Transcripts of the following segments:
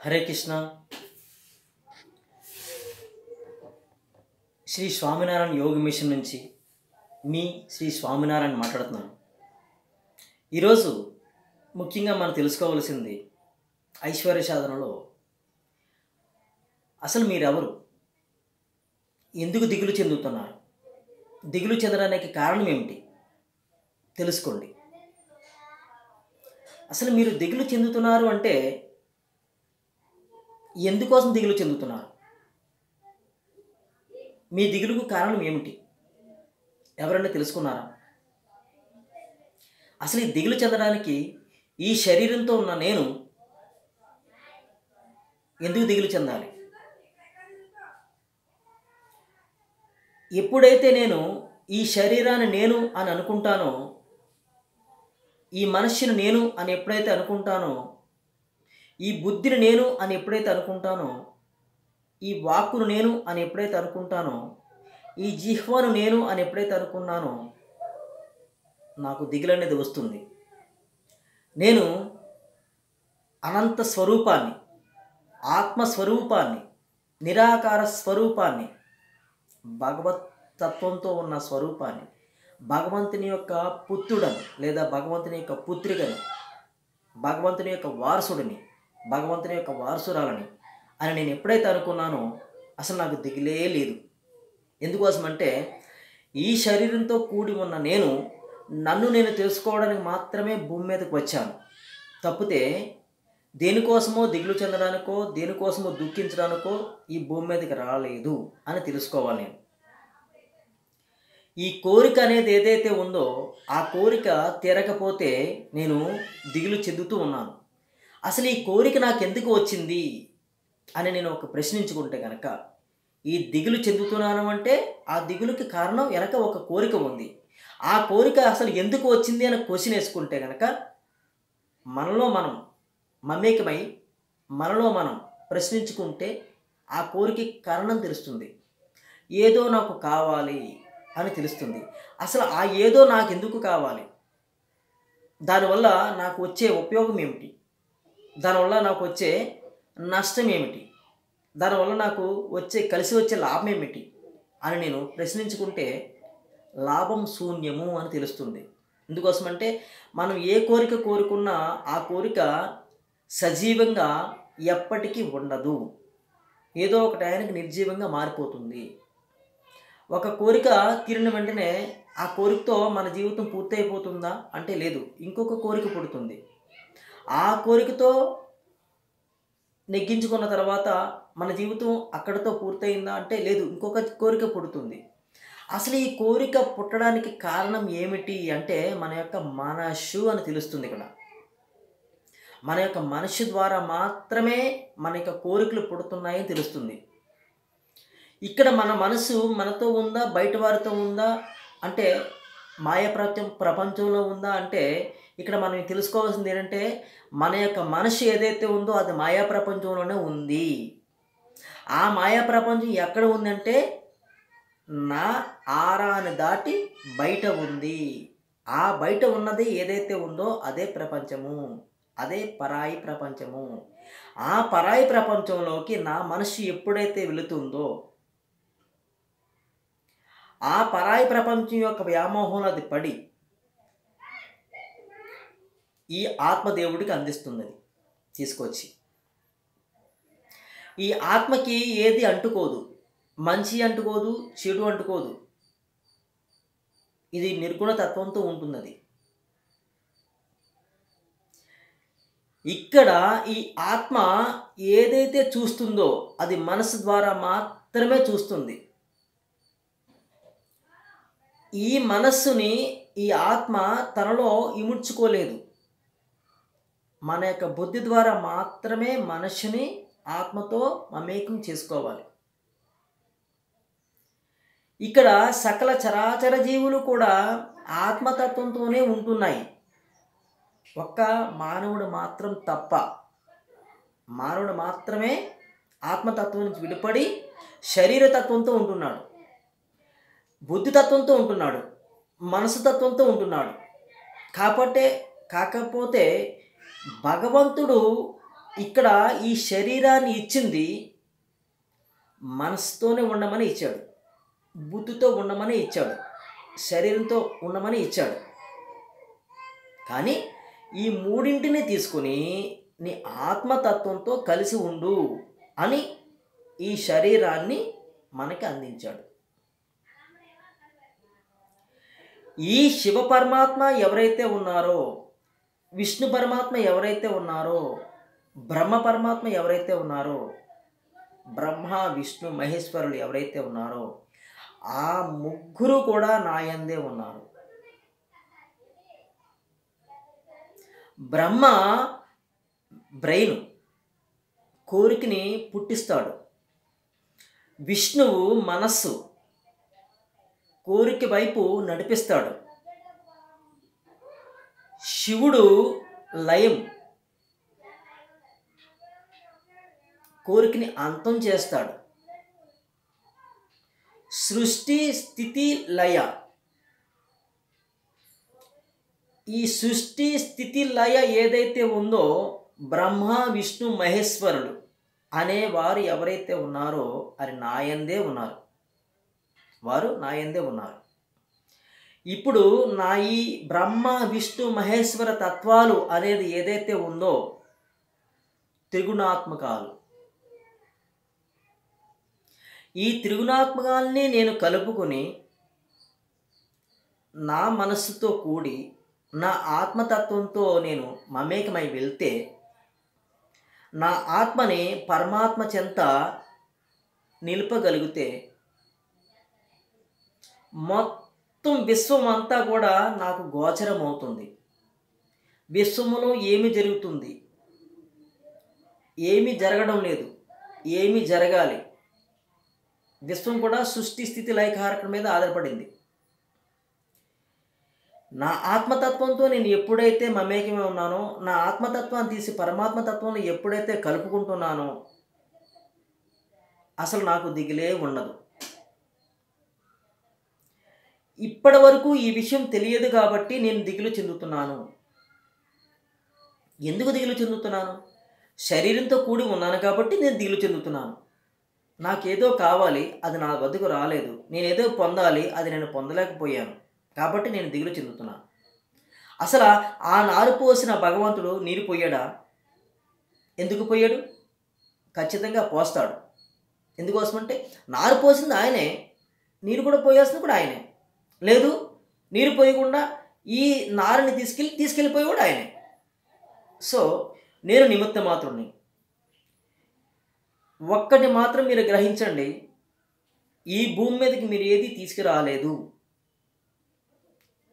హరే కృష్ణ. శ్రీ స్వామినారాయణ యోగ machine నుంచి మీ శ్రీ స్వామినారాయణ మాట్లాడుతున్నాను. ఈరోజు ముఖ్యంగా మనం తెలుసుకోవాల్సింది ఐశ్వర్య సాధనలో అసలు మీరెవరు, ఎందుకు దిగులు చెందుతున్నారు, దిగులు చెందడానికి కారణం ఏమిటి తెలుసుకోండి. అసలు మీరు దిగులు చెందుతున్నారు అంటే ఎందుకోసం దిగులు చెందుతున్నారు, మీ దిగులుకు కారణం ఏమిటి ఎవరైనా తెలుసుకున్నారా? అసలు ఈ దిగులు చెందడానికి ఈ శరీరంతో ఉన్న నేను ఎందుకు దిగులు చెందాలి? ఎప్పుడైతే నేను ఈ శరీరాన్ని నేను అని అనుకుంటానో, ఈ మనస్సును నేను అని ఎప్పుడైతే అనుకుంటానో, ఈ బుద్ధిని నేను అని ఎప్పుడైతే అనుకుంటానో, ఈ వాక్కును నేను అని ఎప్పుడైతే అనుకుంటానో, ఈ జిహ్వను నేను అని ఎప్పుడైతే అనుకున్నానో నాకు దిగులు అనేది వస్తుంది. నేను అనంత స్వరూపాన్ని, ఆత్మస్వరూపాన్ని, నిరాకార స్వరూపాన్ని, భగవత్ తత్వంతో ఉన్న స్వరూపాన్ని, భగవంతుని యొక్క పుత్రుడని లేదా భగవంతుని యొక్క పుత్రికని, భగవంతుని యొక్క వారసుడిని, భగవంతుని యొక్క వారసురాలని అని నేను ఎప్పుడైతే అనుకున్నానో అసలు నాకు దిగులే లేదు. ఎందుకోసమంటే ఈ శరీరంతో కూడి ఉన్న నేను నన్ను నేను తెలుసుకోవడానికి మాత్రమే భూమి మీదకి వచ్చాను. తప్పితే దేనికోసమో దిగులు చెందడానికో, దేనికోసమో దుఃఖించడానికో ఈ భూమి మీదకి రాలేదు అని తెలుసుకోవాలి. నేను ఈ కోరిక అనేది ఏదైతే ఉందో ఆ కోరిక తీరకపోతే నేను దిగులు చెందుతూ ఉన్నాను. అసలు ఈ కోరిక నాకు ఎందుకు వచ్చింది అని నేను ఒక ప్రశ్నించుకుంటే కనుక, ఈ దిగులు చెందుతున్నాను అంటే ఆ దిగులుకి కారణం వెనక ఒక కోరిక ఉంది. ఆ కోరిక అసలు ఎందుకు వచ్చింది అని క్వశ్చన్ వేసుకుంటే కనుక మనలో మనం మమేకమై మనలో మనం ప్రశ్నించుకుంటే ఆ కోరిక కారణం తెలుస్తుంది. ఏదో నాకు కావాలి అని తెలుస్తుంది. అసలు ఆ ఏదో నాకు ఎందుకు కావాలి, దానివల్ల నాకు వచ్చే ఉపయోగం ఏమిటి, దానివల్ల నాకు వచ్చే నష్టం ఏమిటి, దానివల్ల నాకు కలిసి వచ్చే లాభం ఏమిటి అని నేను ప్రశ్నించుకుంటే లాభం శూన్యము అని తెలుస్తుంది. ఎందుకోసమంటే మనం ఏ కోరిక కోరుకున్నా ఆ కోరిక సజీవంగా ఎప్పటికీ ఉండదు. ఏదో ఒక టైంకి నిర్జీవంగా మారిపోతుంది. ఒక కోరిక తీరిన వెంటనే ఆ కోరికతో మన జీవితం పూర్తయిపోతుందా అంటే లేదు, ఇంకొక కోరిక పుడుతుంది. ఆ కోరికతో నెగ్గించుకున్న తర్వాత మన జీవితం అక్కడితో పూర్తయిందా అంటే లేదు, ఇంకొక కోరిక పుడుతుంది. అసలు ఈ కోరిక పుట్టడానికి కారణం ఏమిటి అంటే మన యొక్క మనస్సు అని తెలుస్తుంది. ఇక్కడ మన యొక్క మనస్సు ద్వారా మాత్రమే మన యొక్క కోరికలు పుడుతున్నాయని తెలుస్తుంది. ఇక్కడ మన మనసు మనతో ఉందా, బయట వారితో ఉందా అంటే మాయా ప్రపంచంలో ఉందా అంటే ఇక్కడ మనం తెలుసుకోవాల్సింది ఏంటంటే మన యొక్క మనసు ఏదైతే ఉందో అది మాయా ప్రపంచంలోనే ఉంది. ఆ మాయా ప్రపంచం ఎక్కడ ఉందంటే నా ఆరాన్ని దాటి బయట ఉంది. ఆ బయట ఉన్నది ఏదైతే ఉందో అదే ప్రపంచము, అదే పరాయి ప్రపంచము. ఆ పరాయి ప్రపంచంలోకి నా మనసు ఎప్పుడైతే వెళుతుందో ఆ పరాయి ప్రపంచం యొక్క వ్యామోహంలో అది పడి ఈ ఆత్మదేవుడికి అందిస్తుంది. అది తీసుకొచ్చి ఈ ఆత్మకి ఏది అంటుకోదు, మంచి అంటుకోదు, చెడు అంటుకోదు. ఇది నిర్గుణ తత్వంతో ఉంటుంది. ఇక్కడ ఈ ఆత్మ ఏదైతే చూస్తుందో అది మనసు ద్వారా మాత్రమే చూస్తుంది. ఈ మనస్సుని ఈ ఆత్మ తనలో ఇముడ్చుకోలేదు. మన యొక్క బుద్ధి ద్వారా మాత్రమే మనస్సుని ఆత్మతో మమేకం చేసుకోవాలి. ఇక్కడ సకల చరాచర జీవులు కూడా ఆత్మతత్వంతోనే ఉంటున్నాయి. ఒక్క మానవుడు మాత్రం తప్ప, మానవుడు మాత్రమే ఆత్మతత్వం నుంచి విడిపడి శరీరతత్వంతో ఉంటున్నాడు, బుద్ధితత్వంతో ఉంటున్నాడు, మనసు తత్వంతో ఉంటున్నాడు. కాకపోతే భగవంతుడు ఇక్కడ ఈ శరీరాన్ని ఇచ్చింది మనసుతోనే ఉండమని ఇచ్చాడు, బుద్ధితో ఉండమని ఇచ్చాడు, శరీరంతో ఉండమని ఇచ్చాడు. కానీ ఈ మూడింటిని తీసుకుని నీ ఆత్మతత్వంతో కలిసి ఉండు అని ఈ శరీరాన్ని మనకి అందించాడు. ఈ శివ పరమాత్మ ఎవరైతే ఉన్నారో, విష్ణు పరమాత్మ ఎవరైతే ఉన్నారో, బ్రహ్మ పరమాత్మ ఎవరైతే ఉన్నారో, బ్రహ్మ విష్ణు మహేశ్వరులు ఎవరైతే ఉన్నారో ఆ ముగ్గురు కూడా నాయందే ఉన్నారు. బ్రహ్మ బ్రెయిన్ కోరికని పుట్టిస్తాడు, విష్ణువు మనస్సు కోరిక వైపు నడిపిస్తాడు, శివుడు లయం కోరికని అంతం చేస్తాడు, సృష్టి స్థితి లయ, ఈ సృష్టి స్థితి లయ ఏదైతే ఉందో బ్రహ్మ విష్ణు మహేశ్వరులు అనేవారు ఎవరైతే ఉన్నారో అది నాయందే ఉన్నారు, వారు నాయందే ఉన్నారు. ఇప్పుడు నా ఈ బ్రహ్మ విష్ణు మహేశ్వర తత్వాలు అనేది ఏదైతే ఉందో త్రిగుణాత్మకాలు, ఈ త్రిగుణాత్మకాలని నేను కలుపుకొని నా మనస్సుతో కూడి నా ఆత్మతత్వంతో నేను మమేకమై వెళ్తే నా ఆత్మని పరమాత్మ చెంత నిలపగలిగితే మొత్తం విశ్వం అంతా కూడా నాకు గోచరం అవుతుంది. విశ్వములో ఏమి జరుగుతుంది, ఏమి జరగడం లేదు, ఏమి జరగాలి, విశ్వం కూడా సృష్టి స్థితి లయకారకం మీద ఆధారపడింది. నా ఆత్మతత్వంతో నేను ఎప్పుడైతే మమేకమే ఉన్నానో, నా ఆత్మతత్వాన్ని తీసి పరమాత్మతత్వంలో ఎప్పుడైతే కలుపుకుంటున్నానో అసలు నాకు దిగులే ఉండదు. ఇప్పటి వరకు ఈ విషయం తెలియదు కాబట్టి నేను దిగులు చెందుతున్నాను. ఎందుకు దిగులు చెందుతున్నాను? శరీరంతో కూడి ఉన్నాను కాబట్టి నేను దిగులు చెందుతున్నాను. నాకేదో కావాలి, అది నా వద్దకు రాలేదు, నేనేదో పొందాలి, అది నేను పొందలేకపోయాను కాబట్టి నేను దిగులు చెందుతున్నాను. అసలు ఆ నారు పోసిన భగవంతుడు నీరు పోయాడా? ఎందుకు పోయాడు? ఖచ్చితంగా పోస్తాడు. ఎందుకోసమంటే నారు పోసింది ఆయనే, నీరు కూడా పోయాల్సింది కూడా ఆయనే. లేదు నీరు పోయకుండా ఈ నారుని తీసుకెళ్ళిపోయి కూడా ఆయనే. సో నేను నిమిత్త మాత్రుడిని. ఒక్కటి మాత్రం మీరు గ్రహించండి, ఈ భూమి మీదకి మీరు ఏది తీసుకురాలేదు,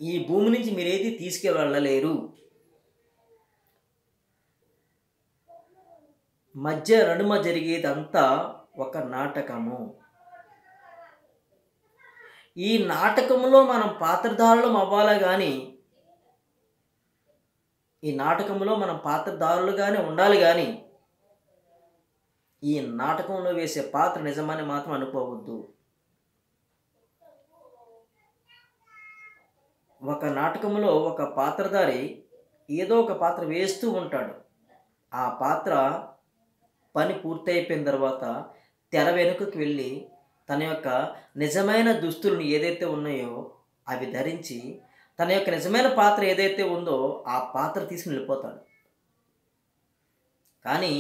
ఈ భూమి నుంచి మీరు ఏది తీసుకువెళ్ళలేరు. మధ్య నడుమ జరిగేదంతా ఒక నాటకము. ఈ నాటకంలో మనం పాత్రధారులం అవ్వాలి కానీ, ఈ నాటకంలో మనం పాత్రధారులుగానే ఉండాలి కానీ ఈ నాటకంలో వేసే పాత్ర నిజమని మాత్రం అనుకోవద్దు. ఒక నాటకంలో ఒక పాత్రధారి ఏదో ఒక పాత్ర వేస్తూ ఉంటాడు. ఆ పాత్ర పని పూర్తయిపోయిన తర్వాత తెర వెనుకకు వెళ్ళి తన యొక్క నిజమైన దుస్తులను ఏదైతే ఉన్నాయో అవి ధరించి తన యొక్క నిజమైన పాత్ర ఏదైతే ఉందో ఆ పాత్ర తీసుకుని వెళ్ళిపోతాడు. కానీ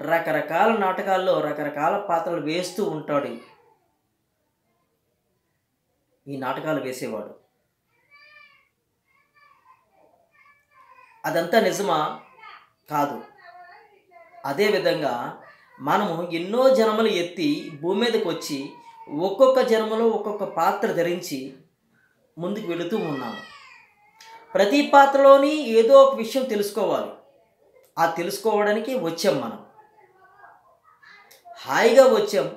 రకరకాల నాటకాల్లో రకరకాల పాత్రలు వేస్తూ ఉంటాడు ఈ నాటకాలు వేసేవాడు. అదంతా నిజమా? కాదు. అదేవిధంగా మనము ఎన్నో జన్మలు ఎత్తి భూమి మీదకి వచ్చి ఒక్కొక్క జన్మలో ఒక్కొక్క పాత్ర ధరించి ముందుకు వెళుతూ ఉన్నాము. ప్రతి పాత్రలోని ఏదో ఒక విషయం తెలుసుకోవాలి. ఆ తెలుసుకోవడానికి వచ్చాం. మనం హాయిగా వచ్చాం,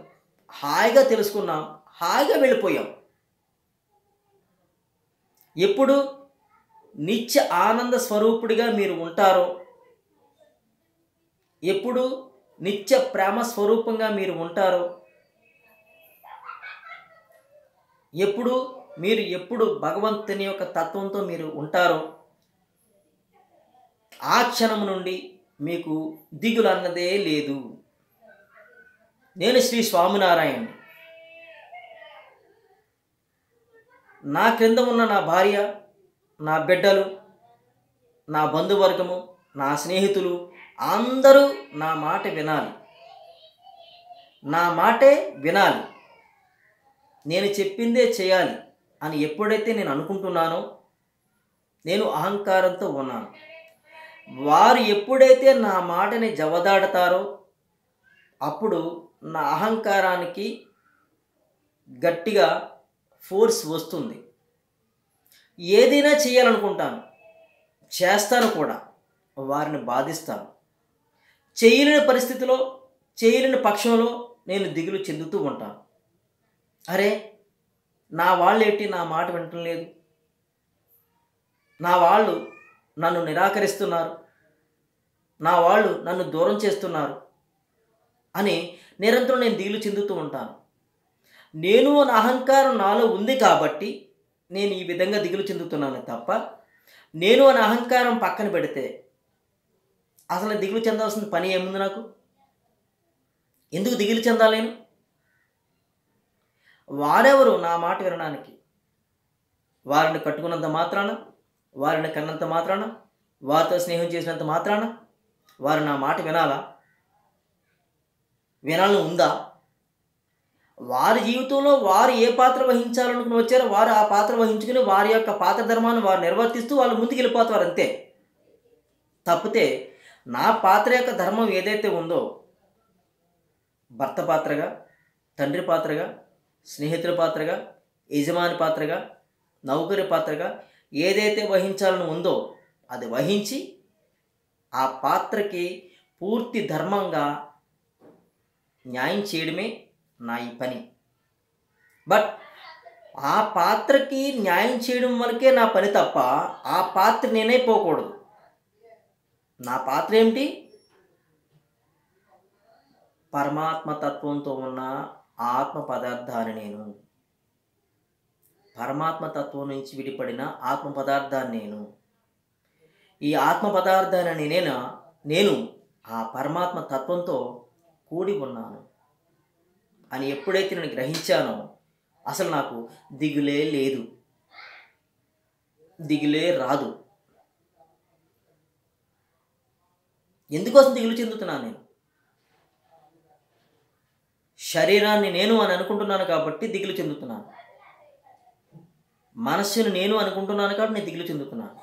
హాయిగా తెలుసుకున్నాం, హాయిగా వెళ్ళిపోయాం. ఎప్పుడు నిత్య ఆనంద స్వరూపుడిగా మీరు ఉంటారో, ఎప్పుడు నిత్య ప్రేమ స్వరూపంగా మీరు ఉంటారో, ఎప్పుడు భగవంతుని యొక్క తత్వంతో మీరు ఉంటారో, ఆ క్షణం నుండి మీకు దిగులు అన్నదే లేదు. నేను శ్రీ స్వామినారాయణ్ని. నా క్రింద ఉన్న నా భార్య, నా బిడ్డలు, నా బంధువర్గము, నా స్నేహితులు అందరూ నా మాట వినాలి. నా మాటే వినాలి, నేను చెప్పిందే చేయాలి అని ఎప్పుడైతే నేను అనుకుంటున్నానో నేను అహంకారంతో ఉన్నాను. వారు ఎప్పుడైతే నా మాటని జవదాడతారో అప్పుడు నా అహంకారానికి గట్టిగా ఫోర్స్ వస్తుంది. ఏదైనా చేయాలనుకుంటాను, చేస్తాను కూడా, వారిని బాధిస్తాను. చేయలేని పరిస్థితిలో, చేయలేని పక్షంలో నేను దిగులు చెందుతూ ఉంటాను. అరే, నా వాళ్ళేంటి నా మాట వినటం లేదు, నా వాళ్ళు నన్ను నిరాకరిస్తున్నారు, నా వాళ్ళు నన్ను దూరం చేస్తున్నారు అని నిరంతరం నేను దిగులు చెందుతూ ఉంటాను. నేను నా అహంకారం నాలో ఉంది కాబట్టి నేను ఈ విధంగా దిగులు చెందుతున్నాను తప్ప, నేను అనే అహంకారం పక్కన పెడితే అసలు దిగులు చెందాల్సిన పని ఏముంది నాకు? ఎందుకు దిగులు చెందాలి నేను? వారెవరు నా మాట వినడానికి? వారిని కట్టుకున్నంత మాత్రాన, వారిని కన్నంత మాత్రాన, వారితో స్నేహం చేసినంత మాత్రాన వారు నా మాట వినాలా? వినాలని ఉందా? వారి జీవితంలో వారు ఏ పాత్ర వహించాలనుకుని వచ్చారో వారు ఆ పాత్ర వహించుకుని వారి యొక్క పాత్ర ధర్మాన్ని వారు నిర్వర్తిస్తూ వాళ్ళు ముందుకు వెళ్ళిపోతారు అంతే. తప్పితే నా పాత్ర యొక్క ధర్మం ఏదైతే ఉందో, భర్త పాత్రగా, తండ్రి పాత్రగా, స్నేహితుల పాత్రగా, యజమాని పాత్రగా, నౌకరి పాత్రగా ఏదైతే వహించాలని ఉందో అది వహించి ఆ పాత్రకి పూర్తి ధర్మంగా న్యాయం చేయడమే నా ఈ పని. బట్ ఆ పాత్రకి న్యాయం చేయడం వరకే నా పని తప్ప ఆ పాత్ర నేనే పోకూడదు. నా పాత్ర ఏమిటి? పరమాత్మ తత్వంతో ఉన్న ఆత్మ పదార్థాన్ని నేను. పరమాత్మ తత్వం నుంచి విడిపడిన ఆత్మ పదార్థాన్ని నేను. ఈ ఆత్మ పదార్థాన్ని నేను ఆ పరమాత్మ తత్వంతో కూడి ఉన్నాను అని ఎప్పుడైతే నేను గ్రహించానో అసలు నాకు దిగులే లేదు, దిగులే రాదు. ఎందుకోసం దిగులు చెందుతున్నాను నేను? శరీరాన్ని నేను అని అనుకుంటున్నాను కాబట్టి దిగులు చెందుతున్నాను. మనస్సును నేను అనుకుంటున్నాను కాబట్టి నేను దిగులు చెందుతున్నాను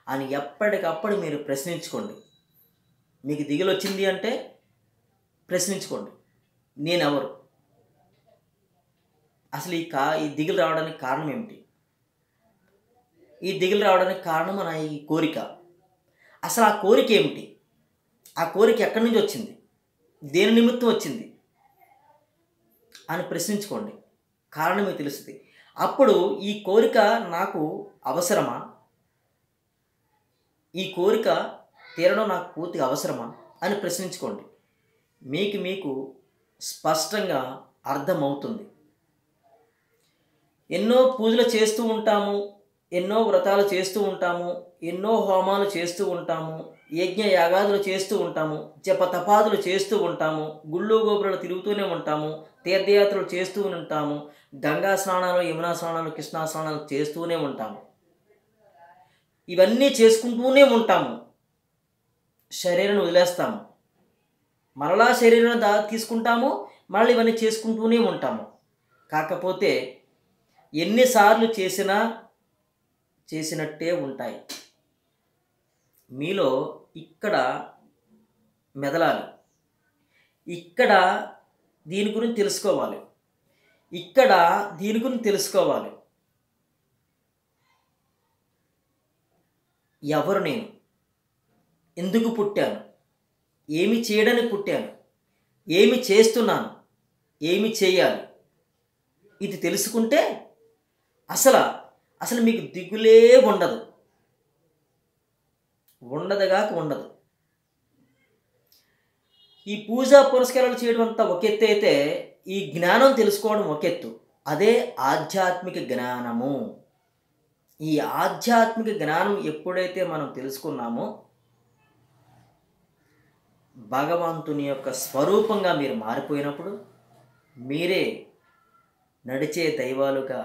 అని ఎప్పటికప్పుడు మీరు ప్రశ్నించుకోండి. మీకు దిగులు వచ్చింది అంటే ప్రశ్నించుకోండి, నేనెవరు? అసలు ఈ దిగులు రావడానికి కారణం ఏమిటి? ఈ దిగులు రావడానికి కారణం నా ఈ కోరిక. అసలు ఆ కోరిక ఏమిటి? ఆ కోరిక ఎక్కడి నుంచి వచ్చింది? దేని నిమిత్తం వచ్చింది అని ప్రశ్నించుకోండి. కారణమే తెలుస్తుంది. అప్పుడు ఈ కోరిక నాకు అవసరమా? ఈ కోరిక తీరడం నాకు పూర్తిగా అవసరమా అని ప్రశ్నించుకోండి. మీకు స్పష్టంగా అర్థమవుతుంది. ఎన్నో పూజలు చేస్తూ ఉంటాము, ఎన్నో వ్రతాలు చేస్తూ ఉంటాము, ఎన్నో హోమాలు చేస్తూ ఉంటాము, యజ్ఞ యాగాదులు చేస్తూ ఉంటాము, జప తపాదులు చేస్తూ ఉంటాము, గుళ్ళు గోపురాలు తిరుగుతూనే ఉంటాము, తీర్థయాత్రలు చేస్తూ ఉంటాము, గంగా స్నానాలు, యమునా స్నానాలు, కృష్ణా స్నానాలు చేస్తూనే ఉంటాము. ఇవన్నీ చేసుకుంటూనే ఉంటాము. శరీరాన్ని వదిలేస్తాము, మరలా శరీరాన్ని తీసుకుంటాము, మళ్ళీ ఇవన్నీ చేసుకుంటూనే ఉంటాము. కాకపోతే ఎన్నిసార్లు చేసినట్టే ఉంటాయి. మీలో ఇక్కడ మెదలాలి, ఇక్కడ దీని గురించి తెలుసుకోవాలి, ఇక్కడ దీని గురించి తెలుసుకోవాలి. ఎవరు నేను? ఎందుకు పుట్టాను? ఏమి చేయడానికి పుట్టాను? ఏమి చేస్తున్నాను? ఏమి చేయాలి? ఇది తెలుసుకుంటే అసలు మీకు దిగులే ఉండదు, ఉండదుగాక ఉండదు. ఈ పూజా పురస్కారాలు చేయడం అంతా ఒక ఎత్తు అయితే, ఈ జ్ఞానం తెలుసుకోవడం ఒక ఎత్తు. అదే ఆధ్యాత్మిక జ్ఞానము. ఈ ఆధ్యాత్మిక జ్ఞానం ఎప్పుడైతే మనం తెలుసుకున్నామో భగవంతుని యొక్క స్వరూపంగా మీరు మారిపోయినప్పుడు మీరే నడిచే దైవాలుగా,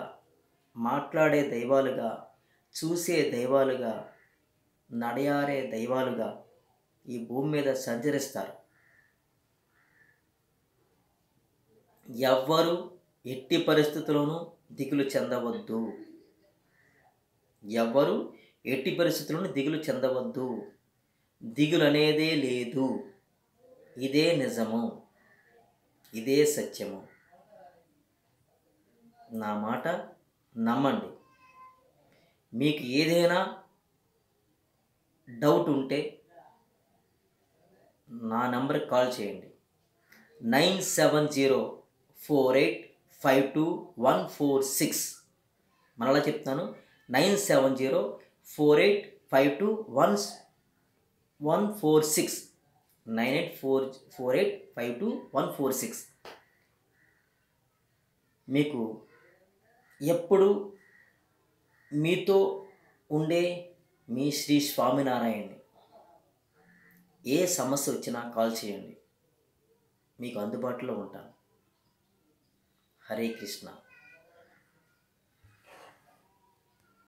మాట్లాడే దైవాలుగా, చూసే దైవాలుగా, నడయారే దైవాలుగా ఈ భూమి మీద సంచరిస్తారు. ఎవ్వరు ఎట్టి పరిస్థితుల్లోనూ దిగులు చెందవద్దు. ఎవ్వరు ఎట్టి పరిస్థితుల్లోనూ దిగులు చెందవద్దు. దిగులు అనేదే లేదు. ఇదే నిజము, ఇదే సత్యము. నా మాట నమ్మండి. మీకు ఏదైనా డౌట్ ఉంటే నా నెంబర్కి కాల్ చేయండి. 9704852146. మరలా చెప్తాను, 9704852146. 9848522146. మీకు ఎప్పుడు మీతో ఉండే మీ శ్రీ స్వామినారాయణని ఏ సమస్య వచ్చినా కాల్ చేయండి, మీకు అందుబాటులో ఉంటాను. హరే కృష్ణ.